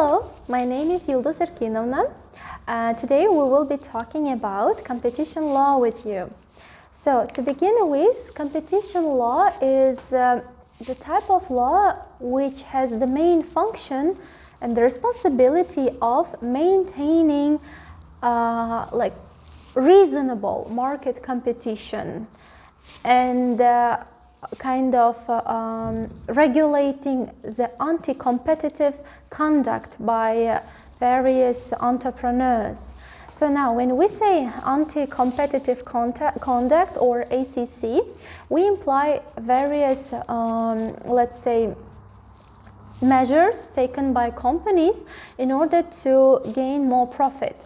Hello, my name is Yulduz. Today we will be talking about competition law with you. So to begin with, competition law is the type of law which has the main function and the responsibility of maintaining reasonable market competition and regulating the anti-competitive conduct by various entrepreneurs. So now when we say anti-competitive conduct or ACC, we imply various, measures taken by companies in order to gain more profit.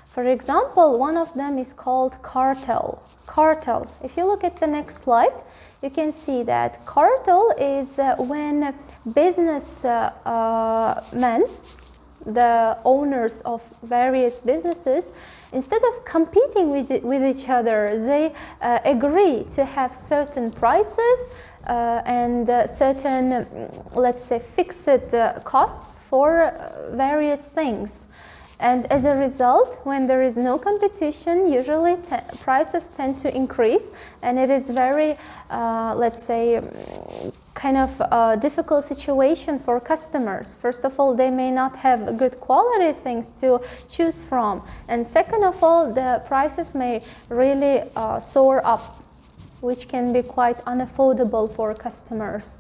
For example, one of them is called cartel. Cartel. If you look at the next slide, you can see that cartel is when businessmen, the owners of various businesses, instead of competing with each other, they agree to have certain prices and certain, fixed costs for various things. And as a result, when there is no competition, usually prices tend to increase, and it is very, difficult situation for customers. First of all, they may not have good quality things to choose from, and second of all, the prices may really soar up, which can be quite unaffordable for customers.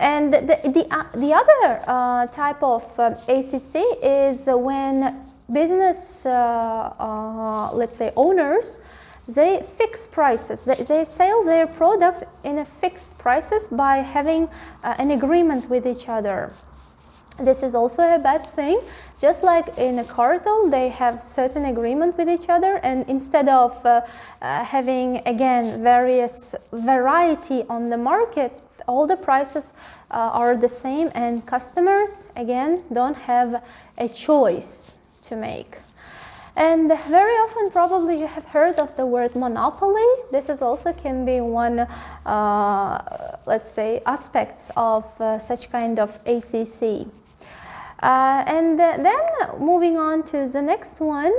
And the other type of ACC is when business, owners, they fix prices. They sell their products in a fixed prices by having an agreement with each other. This is also a bad thing. Just like in a cartel, they have certain agreement with each other, and instead of having again various variety on the market, all the prices are the same, and customers again don't have a choice to make. And very often probably you have heard of the word monopoly. This is also can be one aspects of such kind of ACC. And then moving on to the next one,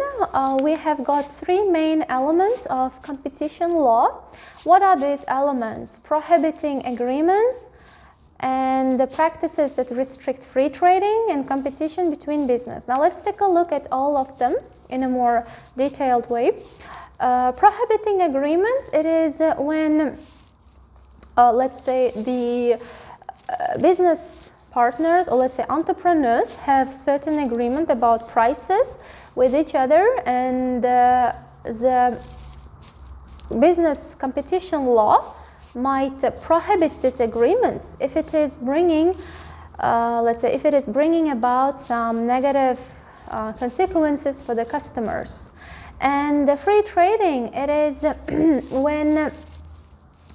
we have got three main elements of competition law. What are these elements? Prohibiting agreements and the practices that restrict free trading and competition between business. Now let's take a look at all of them in a more detailed way. Prohibiting agreements, it is when, the business partners, or let's say entrepreneurs, have certain agreement about prices with each other, and the business competition law might prohibit these agreements if it is bringing, about some negative consequences for the customers. And the free trading, it is when,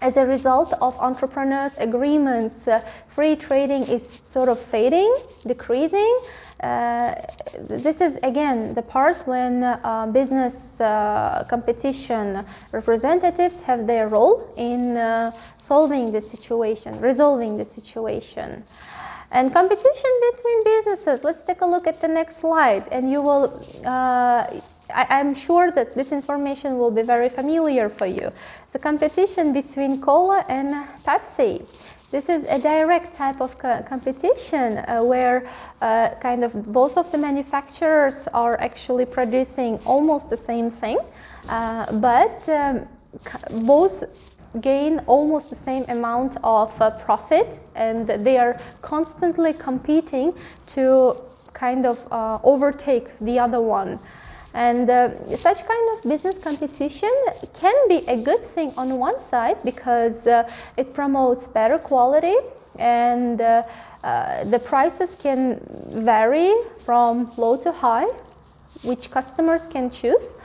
as a result of entrepreneurs' agreements, free trading is sort of fading, decreasing. This is again the part when business competition representatives have their role in solving the situation, resolving the situation. And competition between businesses, let's take a look at the next slide, and you will I'm sure that this information will be very familiar for you. The competition between Cola and Pepsi. This is a direct type of competition where both of the manufacturers are actually producing almost the same thing, but both gain almost the same amount of profit, and they are constantly competing to overtake the other one. And such kind of business competition can be a good thing on one side because it promotes better quality, and the prices can vary from low to high, which customers can choose.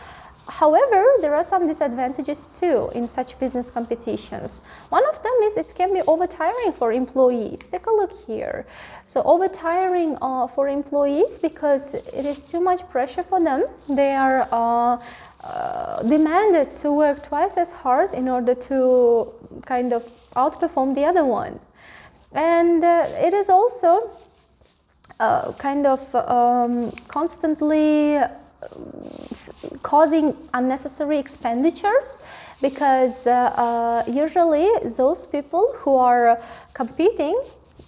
However, there are some disadvantages too in such business competitions. One of them is it can be overtiring for employees. Take a look here. So overtiring for employees because it is too much pressure for them. They are demanded to work twice as hard in order to outperform the other one. And it is also kind of constantly causing unnecessary expenditures, because usually those people who are competing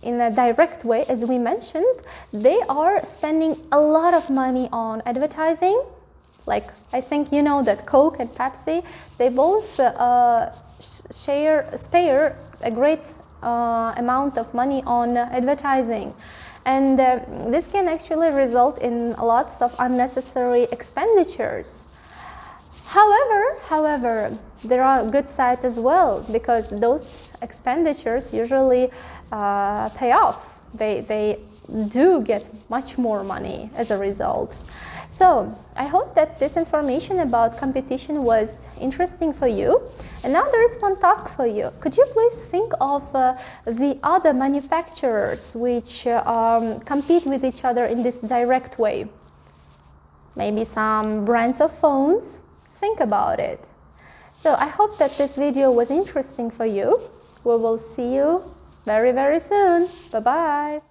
in a direct way, as we mentioned, they are spending a lot of money on advertising. Like, I think you know that Coke and Pepsi, they both spare a great amount of money on advertising. And this can actually result in lots of unnecessary expenditures. However, there are good sides as well, because those expenditures usually pay off. They do get much more money as a result. So I hope that this information about competition was interesting for you. And now there is one task for you. Could you please think of the other manufacturers which compete with each other in this direct way? Maybe some brands of phones. Think about it. So I hope that this video was interesting for you. We will see you very, very soon. Bye-bye.